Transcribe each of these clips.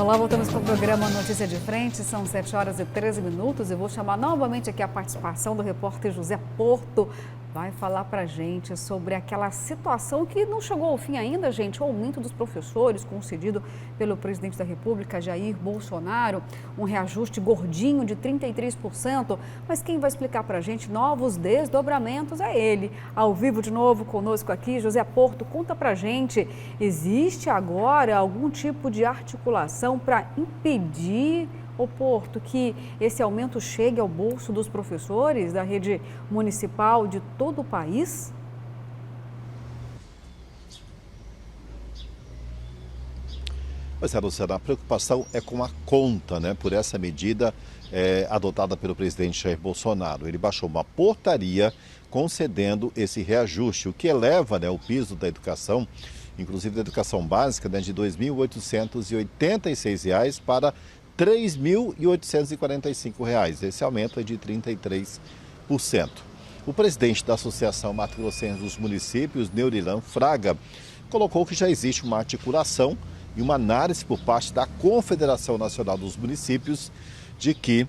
Olá, voltamos com o programa Notícia de Frente, são 7 horas e 13 minutos e vou chamar novamente aqui a participação do repórter José Porto. Vai falar pra gente sobre aquela situação que não chegou ao fim ainda, gente, o aumento dos professores concedido pelo presidente da República, Jair Bolsonaro, um reajuste gordinho de 33%, mas quem vai explicar pra gente novos desdobramentos é ele. Ao vivo de novo conosco aqui, José Porto, conta pra gente, existe agora algum tipo de articulação para impedir, ô Porto, que esse aumento chegue ao bolso dos professores da rede municipal de todo o país? Pois é, Luciana, a preocupação é com a conta, né, por essa medida adotada pelo presidente Jair Bolsonaro. Ele baixou uma portaria concedendo esse reajuste, o que eleva, né, o piso da educação, inclusive da educação básica, né, de R$ 2.886 para R$ 3.845. Esse aumento é de 33%. O presidente da Associação Mato Grossense dos Municípios, Neurilan Fraga, colocou que já existe uma articulação e uma análise por parte da Confederação Nacional dos Municípios de que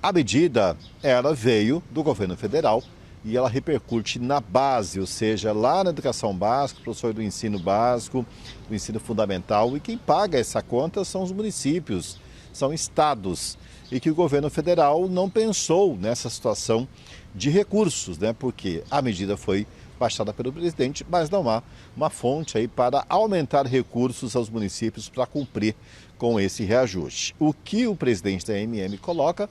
a medida ela veio do governo federal e ela repercute na base, ou seja, lá na educação básica, professor do ensino básico, do ensino fundamental, e quem paga essa conta são os municípios, são estados, e que o governo federal não pensou nessa situação de recursos, né? Porque a medida foi baixada pelo presidente, mas não há uma fonte aí para aumentar recursos aos municípios para cumprir com esse reajuste. O que o presidente da AMM coloca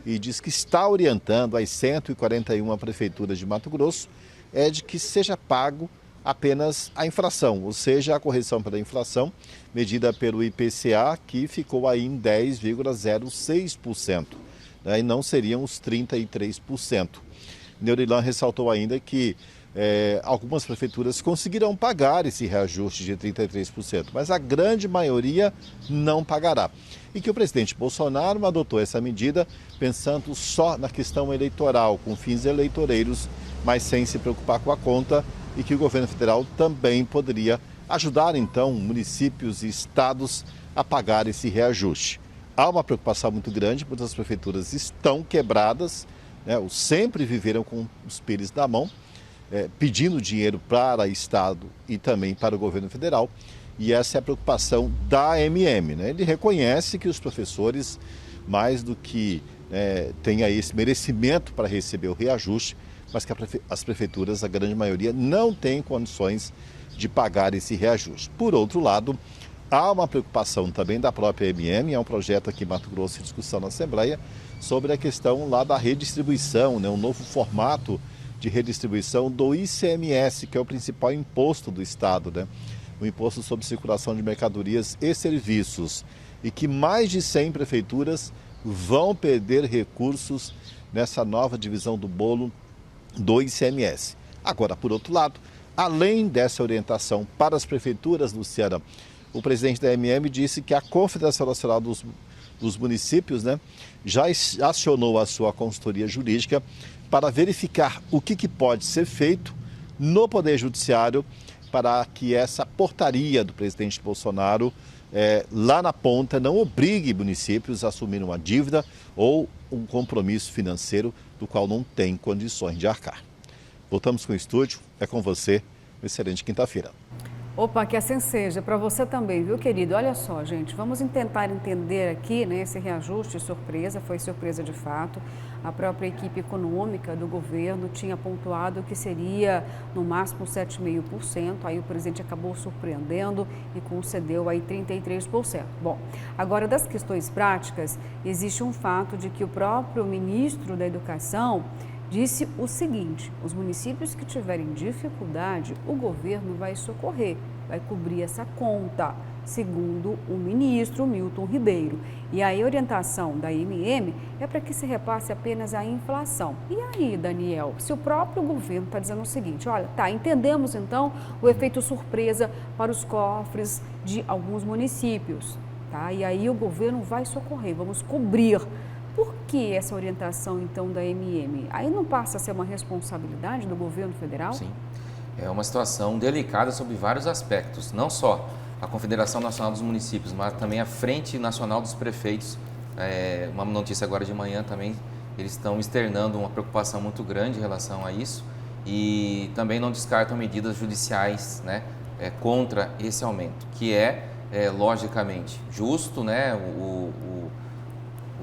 e diz que está orientando as 141 prefeituras de Mato Grosso é de que seja pago apenas a inflação, ou seja, a correção pela inflação, medida pelo IPCA, que ficou aí em 10,06%, né, e não seriam os 33%. Neurilan ressaltou ainda que algumas prefeituras conseguirão pagar esse reajuste de 33%, mas a grande maioria não pagará. E que o presidente Bolsonaro adotou essa medida pensando só na questão eleitoral, com fins eleitoreiros, mas sem se preocupar com a conta, e que o governo federal também poderia ajudar, então, municípios e estados a pagar esse reajuste. Há uma preocupação muito grande, muitas prefeituras estão quebradas, né, ou sempre viveram com os pires na mão, pedindo dinheiro para o estado e também para o governo federal, e essa é a preocupação da AMM, né? Ele reconhece que os professores, mais do que têm aí esse merecimento para receber o reajuste, mas que as prefeituras, a grande maioria, não têm condições de pagar esse reajuste. Por outro lado, há uma preocupação também da própria AMM, é um projeto aqui em Mato Grosso em discussão na Assembleia, sobre a questão lá da redistribuição, né, um novo formato de redistribuição do ICMS, que é o principal imposto do Estado, né, o Imposto sobre Circulação de Mercadorias e Serviços, e que mais de 100 prefeituras vão perder recursos nessa nova divisão do bolo do ICMS. Agora, por outro lado, além dessa orientação para as prefeituras, Luciana, o presidente da AMM disse que a Confederação Nacional dos Municípios, né, já acionou a sua consultoria jurídica para verificar o que pode ser feito no Poder Judiciário para que essa portaria do presidente Bolsonaro lá na ponta não obrigue municípios a assumir uma dívida ou um compromisso financeiro do qual não tem condições de arcar. Voltamos com o estúdio, é com você, uma excelente quinta-feira. Opa, que assim seja, para você também, viu, querido? Olha só, gente, vamos tentar entender aqui, né, esse reajuste surpresa, foi surpresa de fato. A própria equipe econômica do governo tinha pontuado que seria no máximo 7,5%, aí o presidente acabou surpreendendo e concedeu aí 33%. Bom, agora das questões práticas, existe um fato de que o próprio ministro da Educação disse o seguinte: os municípios que tiverem dificuldade, o governo vai socorrer, vai cobrir essa conta, segundo o ministro Milton Ribeiro. E a orientação da AMM é para que se repasse apenas a inflação. E aí, Daniel, se o próprio governo está dizendo o seguinte, olha, tá, entendemos então o efeito surpresa para os cofres de alguns municípios, tá? E aí o governo vai socorrer, vamos cobrir. Por que essa orientação, então, da AMM? Aí não passa a ser uma responsabilidade do governo federal? Sim, é uma situação delicada sob vários aspectos, não só a Confederação Nacional dos Municípios, mas também a Frente Nacional dos Prefeitos, uma notícia agora de manhã também, eles estão externando uma preocupação muito grande em relação a isso e também não descartam medidas judiciais, né, contra esse aumento, que logicamente justo, né?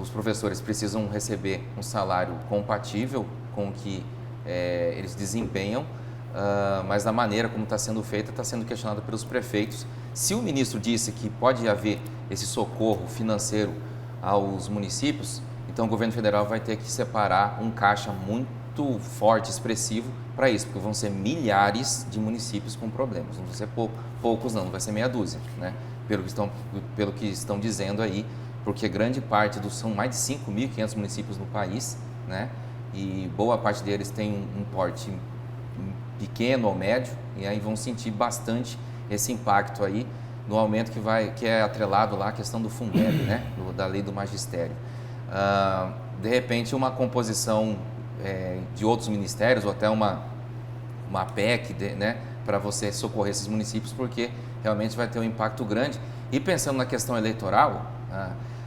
Os professores precisam receber um salário compatível com o que eles desempenham, mas da maneira como está sendo feita, está sendo questionada pelos prefeitos. Se o ministro disse que pode haver esse socorro financeiro aos municípios, então o governo federal vai ter que separar um caixa muito forte, expressivo, para isso, porque vão ser milhares de municípios com problemas, não vão ser poucos não vai ser meia dúzia, né? Pelo que estão dizendo aí, porque grande parte são mais de 5.500 municípios no país, né? E boa parte deles tem um porte pequeno ou médio, e aí vão sentir bastante esse impacto aí no aumento que é atrelado lá à questão do Fundeb, né? Da lei do magistério. De repente, uma composição de outros ministérios ou até uma PEC, né? Para você socorrer esses municípios, porque realmente vai ter um impacto grande. E pensando na questão eleitoral,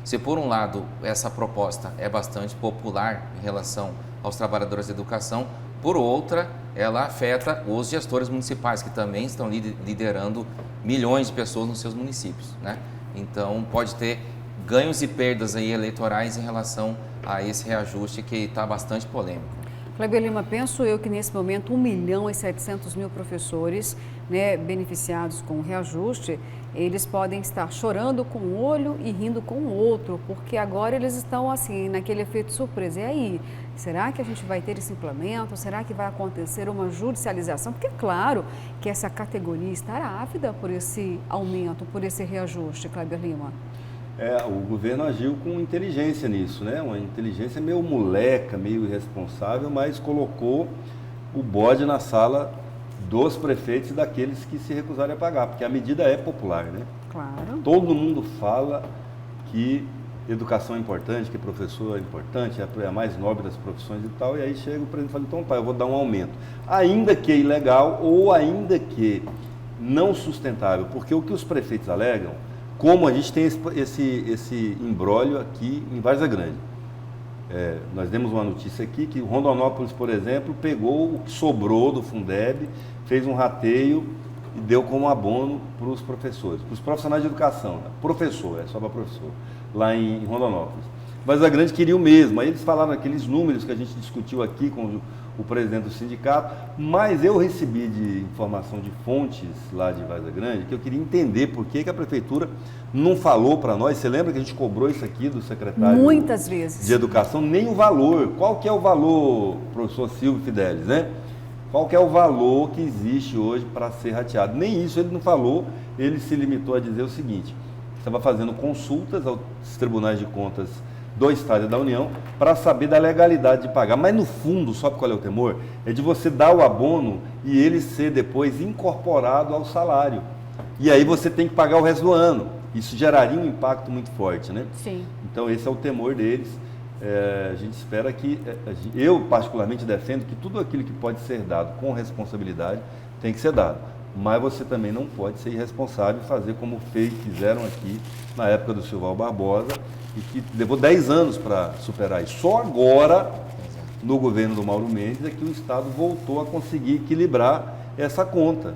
se por um lado essa proposta é bastante popular em relação aos trabalhadores da educação, por outra, ela afeta os gestores municipais, que também estão liderando milhões de pessoas nos seus municípios, né? Então, pode ter ganhos e perdas aí eleitorais em relação a esse reajuste que está bastante polêmico. Kleber Lima, penso eu que nesse momento 1.700.000 professores, né, beneficiados com o reajuste, eles podem estar chorando com um olho e rindo com o outro, porque agora eles estão assim, naquele efeito surpresa. E aí, será que a gente vai ter esse implemento? Será que vai acontecer uma judicialização? Porque é claro que essa categoria estará ávida por esse aumento, por esse reajuste, Kleber Lima. O governo agiu com inteligência nisso, né? Uma inteligência meio moleca, meio irresponsável, mas colocou o bode na sala dos prefeitos e daqueles que se recusarem a pagar, porque a medida é popular, né? Claro. Todo mundo fala que educação é importante, que professor é importante, é a mais nobre das profissões e tal, e aí chega o presidente e fala, então, pai, eu vou dar um aumento. Ainda que ilegal ou ainda que não sustentável, porque o que os prefeitos alegam, como a gente tem esse imbróglio aqui em Várzea Grande. Nós demos uma notícia aqui que Rondonópolis, por exemplo, pegou o que sobrou do Fundeb, fez um rateio e deu como abono para os professores, para os profissionais de educação, né? Professor, só para professor, lá em Rondonópolis. Várzea Grande queria o mesmo, aí eles falaram aqueles números que a gente discutiu aqui com o presidente do sindicato, mas eu recebi de informação de fontes lá de Várzea Grande que eu queria entender por que a prefeitura não falou para nós. Você lembra que a gente cobrou isso aqui do secretário muitas vezes de Educação? Nem o valor. Qual que é o valor, professor Silvio Fidelis, né? Qual que é o valor que existe hoje para ser rateado? Nem isso ele não falou, ele se limitou a dizer o seguinte: estava fazendo consultas aos tribunais de contas do Estado e da União para saber da legalidade de pagar. Mas no fundo, sabe qual é o temor? É de você dar o abono e ele ser depois incorporado ao salário. E aí você tem que pagar o resto do ano. Isso geraria um impacto muito forte, né? Sim. Então esse é o temor deles. A gente espera que, eu particularmente defendo que tudo aquilo que pode ser dado com responsabilidade tem que ser dado. Mas você também não pode ser irresponsável e fazer como fizeram aqui na época do Silval Barbosa, e que levou 10 anos para superar isso. Só agora, no governo do Mauro Mendes, é que o Estado voltou a conseguir equilibrar essa conta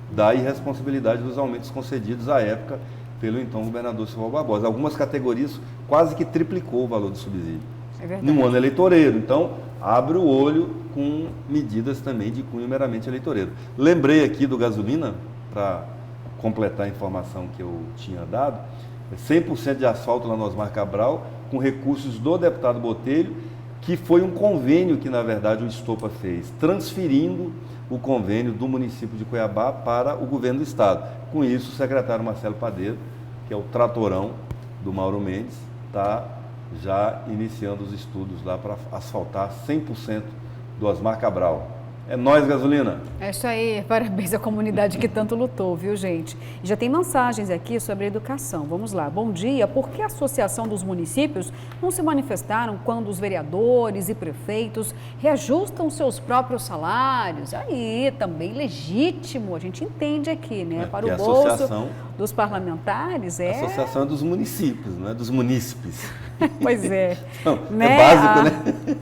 da irresponsabilidade dos aumentos concedidos à época pelo então governador Silval Barbosa. Algumas categorias quase que triplicou o valor do subsídio. É verdade. Num ano eleitoreiro. Então, abre o olho com medidas também de cunho meramente eleitoreiro. Lembrei aqui do gasolina, para completar a informação que eu tinha dado, 100% de asfalto lá no Osmar Cabral, com recursos do deputado Botelho, que foi um convênio que, na verdade, o Estopa fez, transferindo o convênio do município de Cuiabá para o governo do Estado. Com isso, o secretário Marcelo Padeiro, que é o tratorão do Mauro Mendes, está já iniciando os estudos lá para asfaltar 100% do Osmar Cabral. É nóis, gasolina. É isso aí, parabéns à comunidade que tanto lutou, viu, gente? E já tem mensagens aqui sobre a educação. Vamos lá. Bom dia. Por que a Associação dos Municípios não se manifestaram quando os vereadores e prefeitos reajustam seus próprios salários? Aí, também legítimo, a gente entende aqui, né? Para o bolso dos parlamentares, A Associação dos Municípios, não é dos munícipes. Pois é. Não, né? É básico, né?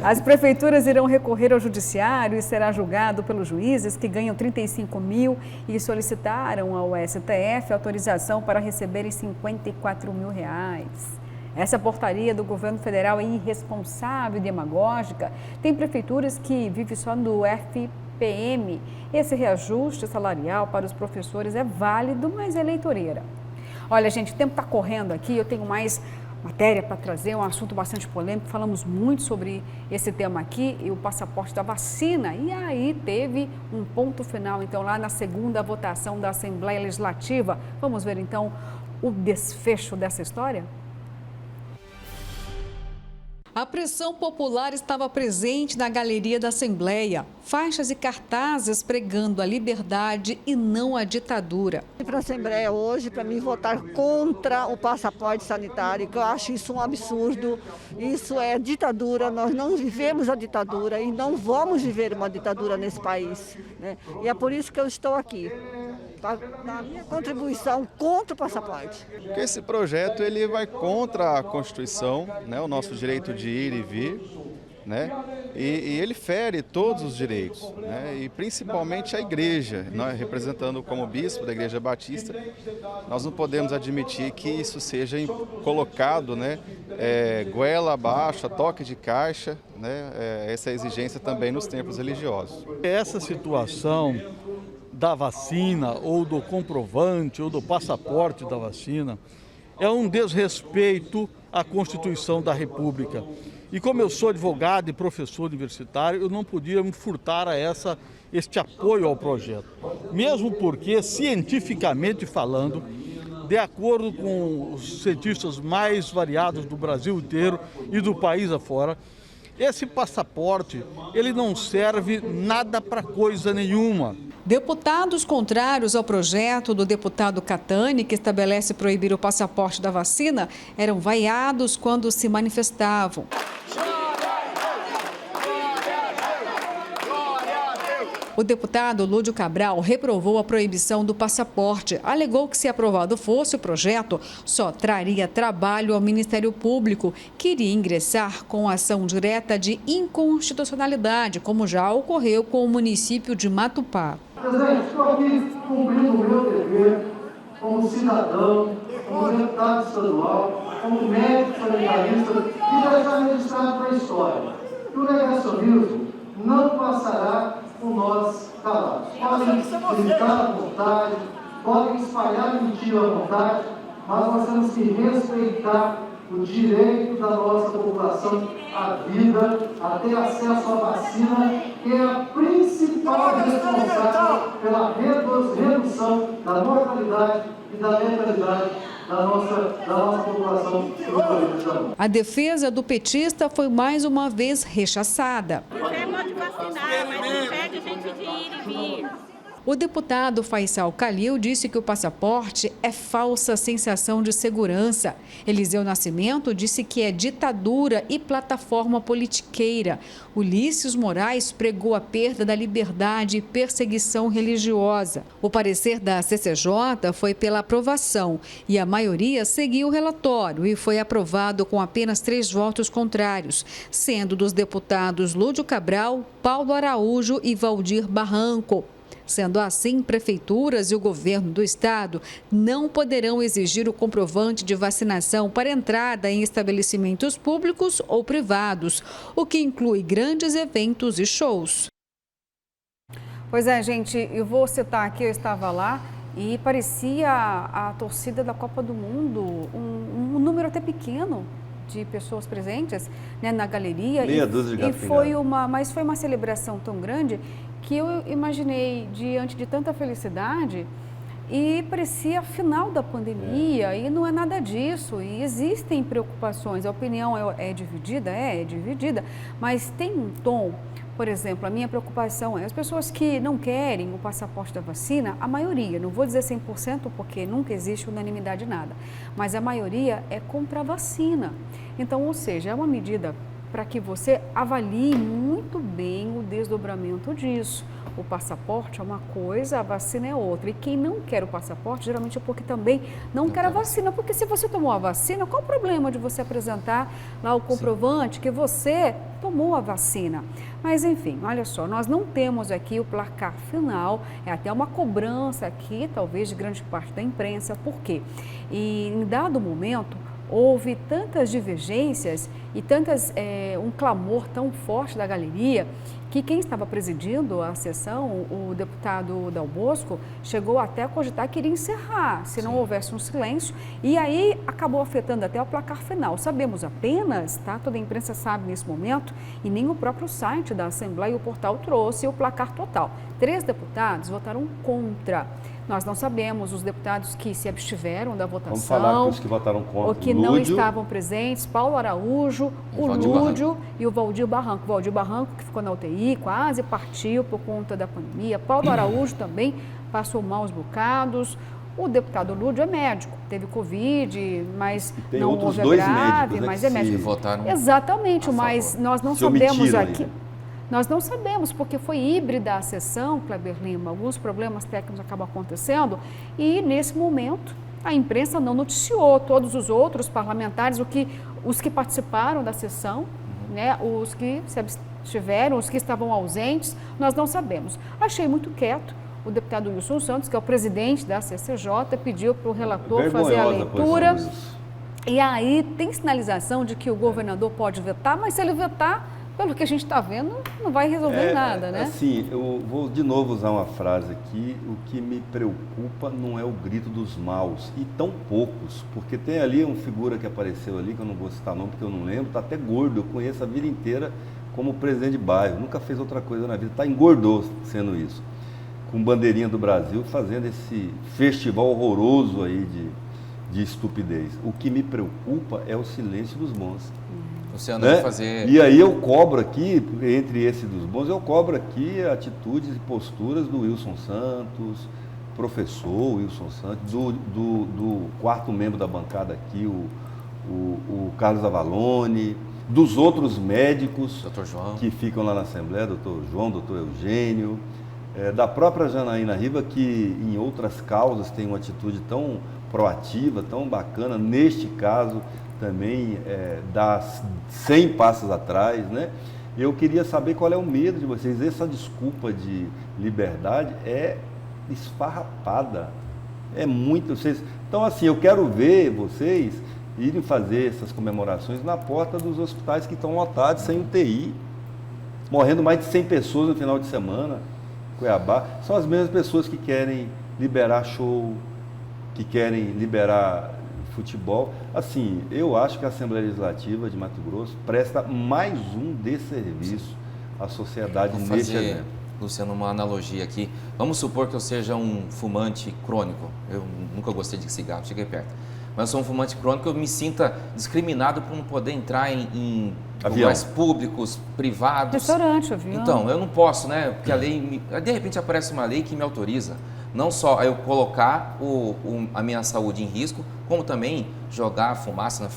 As prefeituras irão recorrer ao judiciário e será julgado pelos juízes que ganham 35 mil e solicitaram ao STF autorização para receberem 54 mil reais. Essa portaria do governo federal é irresponsável e demagógica. Tem prefeituras que vivem só do FPM. Esse reajuste salarial para os professores é válido, mas é eleitoreira. Olha, gente, o tempo está correndo aqui, eu tenho mais matéria para trazer, um assunto bastante polêmico, falamos muito sobre esse tema aqui, e o passaporte da vacina, e aí teve um ponto final, então, lá na segunda votação da Assembleia Legislativa. Vamos ver, então, o desfecho dessa história? A pressão popular estava presente na galeria da Assembleia. Faixas e cartazes pregando a liberdade e não a ditadura. Para a Assembleia hoje, para mim, votar contra o passaporte sanitário, que eu acho isso um absurdo. Isso é ditadura, nós não vivemos a ditadura e não vamos viver uma ditadura nesse país, né? E é por isso que eu estou aqui, na minha contribuição contra o passaporte. Porque esse projeto ele vai contra a Constituição, né, o nosso direito de ir e vir, né, e ele fere todos os direitos, né, e principalmente a igreja. Nós, representando como bispo da Igreja Batista, nós não podemos admitir que isso seja colocado, né, goela abaixo, toque de caixa, né, essa exigência também nos templos religiosos. Essa situação da vacina, ou do comprovante, ou do passaporte da vacina, é um desrespeito à Constituição da República. E como eu sou advogado e professor universitário, eu não podia me furtar a este apoio ao projeto. Mesmo porque, cientificamente falando, de acordo com os cientistas mais variados do Brasil inteiro e do país afora, esse passaporte, ele não serve nada para coisa nenhuma. Deputados contrários ao projeto do deputado Catani, que estabelece proibir o passaporte da vacina, eram vaiados quando se manifestavam. O deputado Lúdio Cabral reprovou a proibição do passaporte. Alegou que, se aprovado fosse o projeto, só traria trabalho ao Ministério Público, que iria ingressar com ação direta de inconstitucionalidade, como já ocorreu com o município de Matupá. Presidente, estou aqui cumprindo o meu dever como cidadão, como deputado estadual, como médico sanitarista, e deixar registrado para a história que o negacionismo não passará por nós calados. Podem gritar à vontade, podem espalhar mentira à vontade, mas nós temos que respeitar o direito da nossa população à vida, a ter acesso à vacina, que é a principal responsável pela redução da mortalidade e da letalidade da nossa população. A defesa do petista foi mais uma vez rechaçada. Você pode vacinar, mas não impede a gente de ir e vir. O deputado Faisal Calil disse que o passaporte é falsa sensação de segurança. Eliseu Nascimento disse que é ditadura e plataforma politiqueira. Ulisses Moraes pregou a perda da liberdade e perseguição religiosa. O parecer da CCJ foi pela aprovação e a maioria seguiu o relatório e foi aprovado com apenas 3 votos contrários, sendo dos deputados Lúdio Cabral, Paulo Araújo e Valdir Barranco. Sendo assim, prefeituras e o governo do estado não poderão exigir o comprovante de vacinação para entrada em estabelecimentos públicos ou privados, o que inclui grandes eventos e shows. Pois é, gente, eu vou citar aqui, eu estava lá e parecia a torcida da Copa do Mundo, um número até pequeno de pessoas presentes, né, na galeria. Meia dúzia de gato pingado. Mas foi uma celebração tão grande que eu imaginei, diante de tanta felicidade, e parecia a final da pandemia, e não é nada disso, e existem preocupações, a opinião é dividida, mas tem um tom Por exemplo, a minha preocupação é as pessoas que não querem o passaporte da vacina, a maioria, não vou dizer 100% porque nunca existe unanimidade em nada, mas a maioria é contra a vacina. Então, ou seja, é uma medida para que você avalie muito bem o desdobramento disso. O passaporte é uma coisa, a vacina é outra. E quem não quer o passaporte, geralmente é porque também não quer a vacina. Porque se você tomou a vacina, qual o problema de você apresentar lá o comprovante que você tomou a vacina? Mas, enfim, olha só, nós não temos aqui o placar final, é até uma cobrança aqui, talvez de grande parte da imprensa. Por quê? E em dado momento, houve tantas divergências e um clamor tão forte da galeria que quem estava presidindo a sessão, o deputado Dal Bosco, chegou até a cogitar que iria encerrar, se não houvesse um silêncio, e aí acabou afetando até o placar final. Sabemos apenas, tá? Toda a imprensa sabe nesse momento, e nem o próprio site da Assembleia e o portal trouxe o placar total. 3 deputados votaram contra. Nós não sabemos os deputados que se abstiveram da votação. Vamos falar que os que votaram contra, ou que não estavam presentes, Paulo Araújo, o Lúdio e o Valdir Barranco. O Valdir Barranco, que ficou na UTI, quase partiu por conta da pandemia. Paulo Araújo também passou maus bocados. O deputado Lúdio é médico, teve Covid, mas não houve grave, mas é médico. Votaram exatamente, mas nós não sabemos aqui. Nós não sabemos, porque foi híbrida a sessão, Kleber Lima, alguns problemas técnicos acabam acontecendo e, nesse momento, a imprensa não noticiou todos os outros parlamentares, os que participaram da sessão, né, os que se abstiveram, os que estavam ausentes, nós não sabemos. Achei muito quieto. O deputado Wilson Santos, que é o presidente da CCJ, pediu para o relator fazer a leitura. E aí tem sinalização de que o governador pode vetar, mas se ele vetar, pelo que a gente está vendo, não vai resolver nada, né? Assim, eu vou de novo usar uma frase aqui, o que me preocupa não é o grito dos maus, e tão poucos, porque tem ali uma figura que apareceu ali, que eu não vou citar nome porque eu não lembro, está até gordo, eu conheço a vida inteira como presidente de bairro, nunca fez outra coisa na vida, engordou sendo isso, com bandeirinha do Brasil, fazendo esse festival horroroso aí de estupidez. O que me preocupa é o silêncio dos bons. Né? Fazer... E aí eu cobro aqui, entre esse dos bons, eu cobro aqui atitudes e posturas do Wilson Santos, professor Wilson Santos, do quarto membro da bancada aqui, o Carlos Avalone, dos outros médicos que ficam lá na Assembleia, doutor João, doutor Eugênio, da própria Janaína Riva, que em outras causas tem uma atitude tão proativa, tão bacana, neste caso também dá 100 passos atrás, né? Eu queria saber qual é o medo de vocês. Essa desculpa de liberdade é esfarrapada, é muito... Então, assim, eu quero ver vocês irem fazer essas comemorações na porta dos hospitais que estão lotados, sem UTI, morrendo mais de 100 pessoas no final de semana, Cuiabá. São as mesmas pessoas que querem liberar show, que querem liberar futebol. Assim, eu acho que a Assembleia Legislativa de Mato Grosso presta mais um desserviço à sociedade neste evento. Luciano, uma analogia aqui. Vamos supor que eu seja um fumante crônico. Eu nunca gostei de cigarro, cheguei perto. Mas eu sou um fumante crônico, eu me sinta discriminado por não poder entrar em lugares públicos, privados. Restaurante, avião. Então, eu não posso, né? Porque a lei, de repente aparece uma lei que me autoriza não só a eu colocar a minha saúde em risco, como também jogar fumaça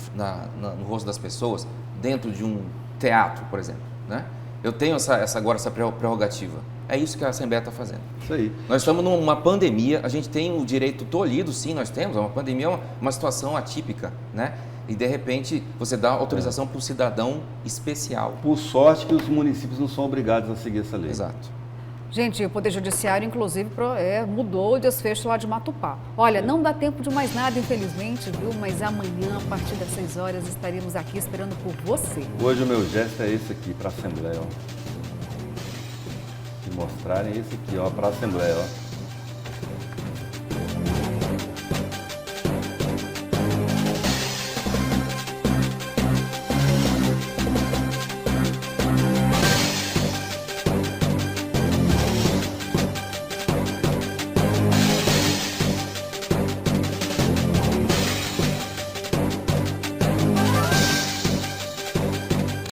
no rosto das pessoas dentro de um teatro, por exemplo, né? Eu tenho agora essa prerrogativa. É isso que a Assembleia está fazendo. Isso aí. Nós estamos numa pandemia, a gente tem o direito tolhido, sim, nós temos. Uma pandemia é uma situação atípica, né? E, de repente, você dá autorização para o cidadão especial. Por sorte que os municípios não são obrigados a seguir essa lei. Exato. Gente, o Poder Judiciário, inclusive, mudou o desfecho lá de Matupá. Olha, não dá tempo de mais nada, infelizmente, viu? Mas amanhã, a partir das 6 horas, estaremos aqui esperando por você. Hoje o meu gesto é esse aqui, para a Assembleia, ó. Se mostrarem esse aqui, ó, para a Assembleia, ó.